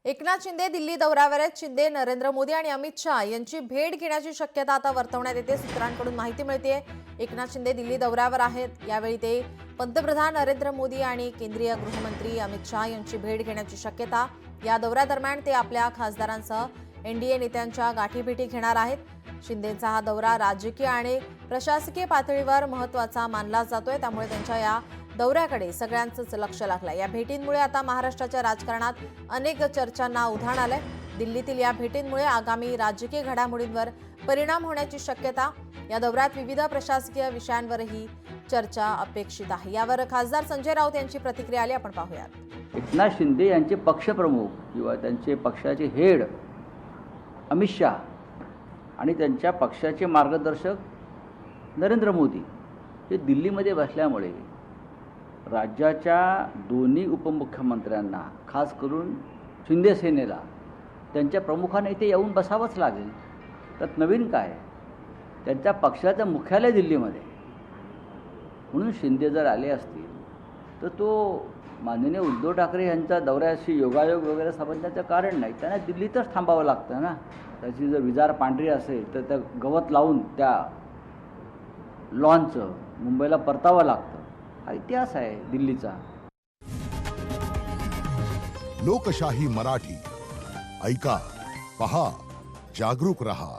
एकनाथ शिंदे दिल्ली दौऱ्यावर आहेत। शिंदे, नरेंद्र मोदी आणि अमित शाह यांची भेट घेण्याची शक्यता आता वर्तवण्यात येते। सूत्रांकडून माहिती मिळते एकनाथ शिंदे दिल्ली दौऱ्यावर आहेत। यावेळी ते पंतप्रधान नरेंद्र मोदी आणि केंद्रीय गृहमंत्री अमित शाह यांची भेट घेण्याची शक्यता। या दौऱ्यादरम्यान ते आपल्या खासदारांसह एनडीए नेत्यांच्या गाठीभेटी घेणार आहेत। शिंदेंचा हा दौरा राजकीय आणि प्रशासकीय पातळीवर महत्त्वाचा मानला जातोय, त्यामुळे त्यांच्या या दौऱ्याकडे सगळ्यांचंच लक्ष लागलंय। या भेटींमुळे आता महाराष्ट्राच्या राजकारणात अनेक चर्चांना उधाण आलंय। दिल्लीतील या भेटींमुळे आगामी राजकीय घडामोडींवर परिणाम होण्याची शक्यता। या दौऱ्यात विविध प्रशासकीय विषयांवरही चर्चा अपेक्षित आहे। यावर खासदार संजय राऊत यांची प्रतिक्रिया आली, आपण पाहूयात। एकनाथ शिंदे यांचे पक्षप्रमुख किंवा त्यांचे पक्षाचे हेड अमित शाह आणि त्यांच्या पक्षाचे मार्गदर्शक नरेंद्र मोदी हे दिल्लीमध्ये बसल्यामुळे राज्याच्या दोन्ही उपमुख्यमंत्र्यांना, खास करून शिंदे सेनेला त्यांच्या प्रमुखाने इथे येऊन बसावंच लागेल। त्यात नवीन काय, त्यांच्या पक्षाचं मुख्यालय दिल्लीमध्ये, म्हणून शिंदे जर आले असतील तर तो माननीय उद्धव ठाकरे यांच्या दौऱ्याशी योगायोग वगैरे समजण्याचं कारण नाही। त्यांना दिल्लीतच थांबावं लागतं ना। त्याची जर विजार पांढरी असेल तर त्या गवत लावून त्या लॉनचं मुंबईला परतावं लागतं। हा इतिहास आहे दिल्लीचा। लोकशाही मराठी ऐका, पहा, जागरूक रहा।